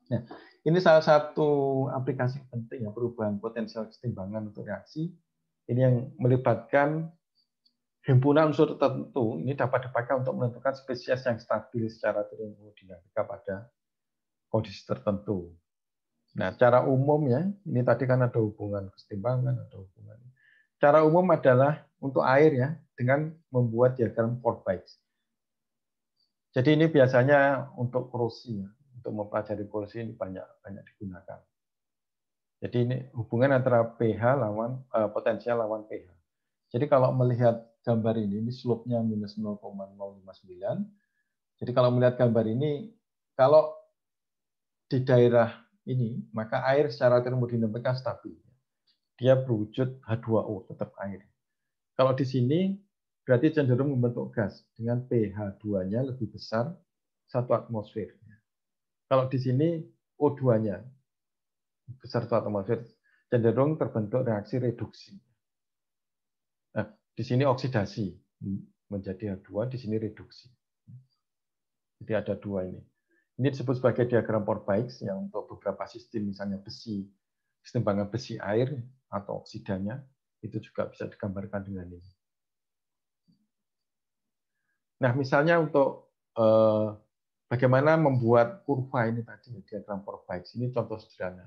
Nah, ini salah satu aplikasi penting ya, perubahan potensial kesetimbangan untuk reaksi. Ini yang melibatkan himpunan unsur tertentu, ini dapat dipakai untuk menentukan spesies yang stabil secara termodinamika pada kondisi tertentu. Nah, cara umumnya, ini tadi kan ada hubungan kesetimbangan, ada hubungan. Cara umum adalah untuk air ya, dengan membuat diagram Fordyce. Jadi ini biasanya untuk korosi ya, untuk mempelajari korosi ini banyak digunakan. Jadi ini hubungan antara pH lawan potensial lawan pH. Jadi kalau melihat gambar ini slope-nya minus 0,059. Jadi kalau melihat gambar ini, kalau di daerah ini, maka air secara termodinamika stabil. Dia berwujud H2O, tetap air. Kalau di sini, berarti cenderung membentuk gas dengan pH 2-nya lebih besar 1 atmosfer. Kalau di sini O2-nya besar 1 atmosfer, cenderung terbentuk reaksi reduksi. Nah, di sini oksidasi menjadi H2, di sini reduksi. Jadi ada dua ini. Ini disebut sebagai diagram Fordyce yang untuk beberapa sistem, misalnya besi, kesetimbangan besi air atau oksidanya, itu juga bisa digambarkan dengan ini. Nah, misalnya untuk bagaimana membuat kurva ini tadi, diagram Fordyce, ini contoh sederhana.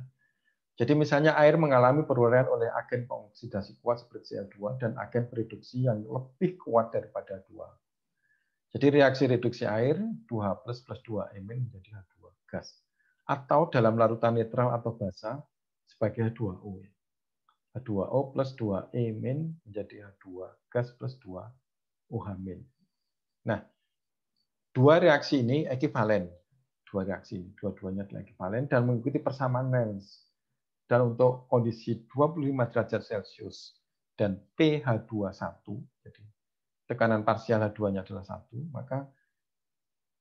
Jadi misalnya air mengalami perurian oleh agen pengoksidasi kuat seperti Cl2 dan agen pereduksi yang lebih kuat daripada H2. Jadi reaksi reduksi air 2H plus 2 Mn menjadi H2 gas. Atau dalam larutan netral atau basa sebagai H2O. H2O plus 2 Mn menjadi H2 gas plus 2 OH-. Nah, dua reaksi ini ekivalen. Dua reaksi ini, dua-duanya adalah ekivalen dan mengikuti persamaan Nernst. Dan untuk kondisi 25 derajat Celcius dan pH 21, jadi tekanan parsial H2-nya adalah 1, maka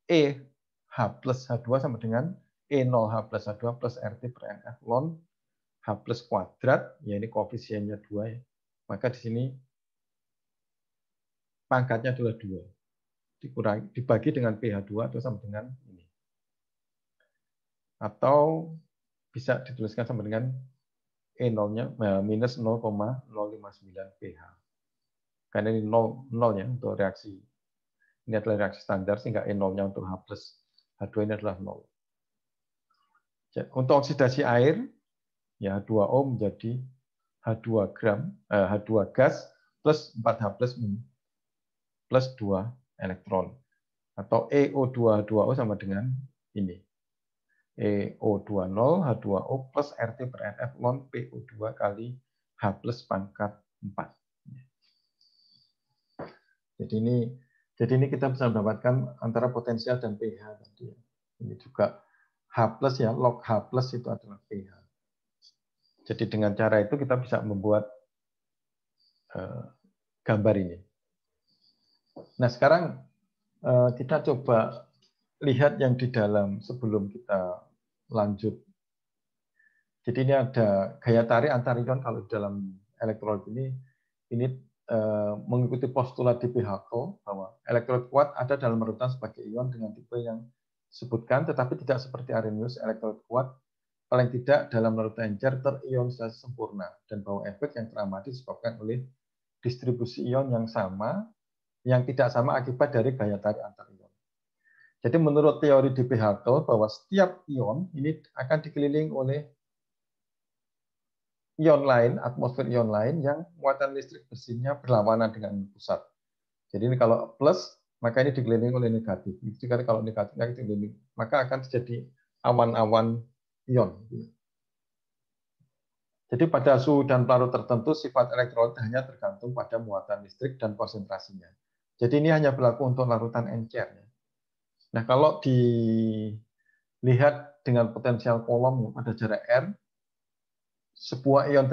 EH plus H2 sama dengan E0H plus H2 plus RT per NF ln H plus kuadrat, ya ini koefisiennya 2 ya. Maka di sini pangkatnya adalah 2. Dibagi dengan pH 2 atau sama dengan ini. Atau bisa dituliskan sama dengan E0-nya minus 0,059 pH. Karena ini 0 ya untuk reaksi. Ini adalah reaksi standar, sehingga E0-nya untuk H plus H2 ini adalah 0. Untuk oksidasi air, ya H2O menjadi H2 gas plus 4H plus 2 elektron. Atau EO2H2O sama dengan ini. EO20 H2O plus RT per NF ln PO2 kali H plus pangkat 4. Jadi ini kita bisa mendapatkan antara potensial dan pH tadi. Ini juga H plus ya, log H plus itu adalah pH. Jadi dengan cara itu kita bisa membuat gambar ini. Nah sekarang kita coba lihat yang di dalam sebelum kita lanjut. Jadi ini ada gaya tarik antar ion kalau di dalam elektrolit ini mengikuti postulat di Ph-Ko bahwa elektrolit kuat ada dalam larutan sebagai ion dengan tipe yang disebutkan, tetapi tidak seperti Arrhenius, elektrolit kuat paling tidak dalam larutan encer terionisasi sempurna, dan bahwa efek yang teramati disebabkan oleh distribusi ion yang sama, yang tidak sama akibat dari gaya tarik antar ion. Jadi menurut teori di Ph-Ko bahwa setiap ion ini akan dikelilingi oleh ion lain, atmosfer ion lain yang muatan listrik bersihnya berlawanan dengan pusat. Jadi ini kalau plus, maka ini dikelilingi oleh negatif. Jika kalau negatif, maka akan terjadi awan-awan ion. Jadi pada suhu dan pelarut tertentu, sifat elektrolit hanya tergantung pada muatan listrik dan konsentrasinya. Jadi ini hanya berlaku untuk larutan encer. Nah, kalau dilihat dengan potensial kolom pada jarak R, sebuah ion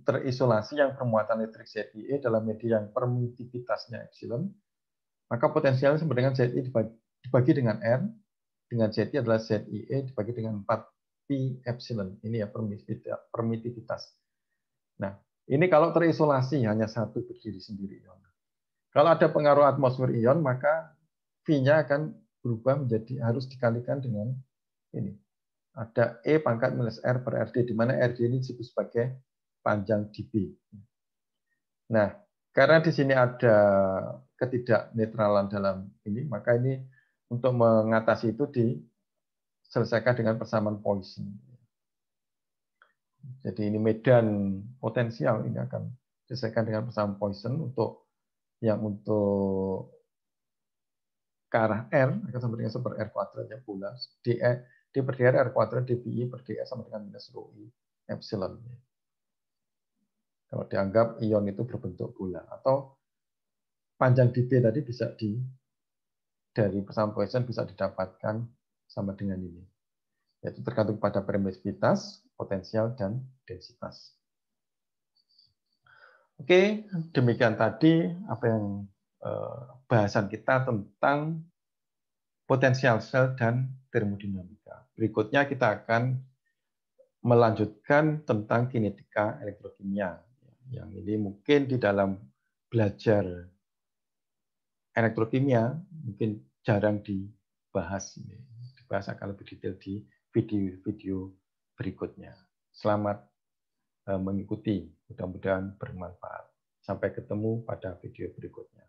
terisolasi yang bermuatan listrik ZiE dalam media yang permitivitasnya epsilon, maka potensialnya sama dengan Zi dibagi dengan R, dengan Zi adalah Zie dibagi dengan 4pi epsilon. Ini ya permitivitas. Nah, ini kalau terisolasi hanya satu berdiri sendiri ion. Kalau ada pengaruh atmosfer ion, maka V-nya akan berubah menjadi harus dikalikan dengan ini. Ada E pangkat minus R per RD, di mana RD ini disebut sebagai panjang dB. Nah, karena di sini ada ketidaknetralan dalam ini, maka ini untuk mengatasi itu diselesaikan dengan persamaan Poisson. Jadi ini medan potensial ini akan diselesaikan dengan persamaan Poisson untuk ke arah R akan sama dengan super R kuadratnya pula. D per dr R kuadrat dBi per dS sama dengan minus rho I epsilon. Kalau dianggap ion itu berbentuk bola. Atau panjang dB tadi bisa dari persamaan Poisson bisa didapatkan sama dengan ini. Yaitu tergantung pada permisivitas, potensial, dan densitas. Oke, demikian tadi apa yang bahasan kita tentang potensial sel dan termodinamika. Berikutnya kita akan melanjutkan tentang kinetika elektrokimia. Yang ini mungkin di dalam belajar elektrokimia mungkin jarang dibahas. Dibahas akan lebih detail di video-video berikutnya. Selamat mengikuti, mudah-mudahan bermanfaat. Sampai ketemu pada video berikutnya.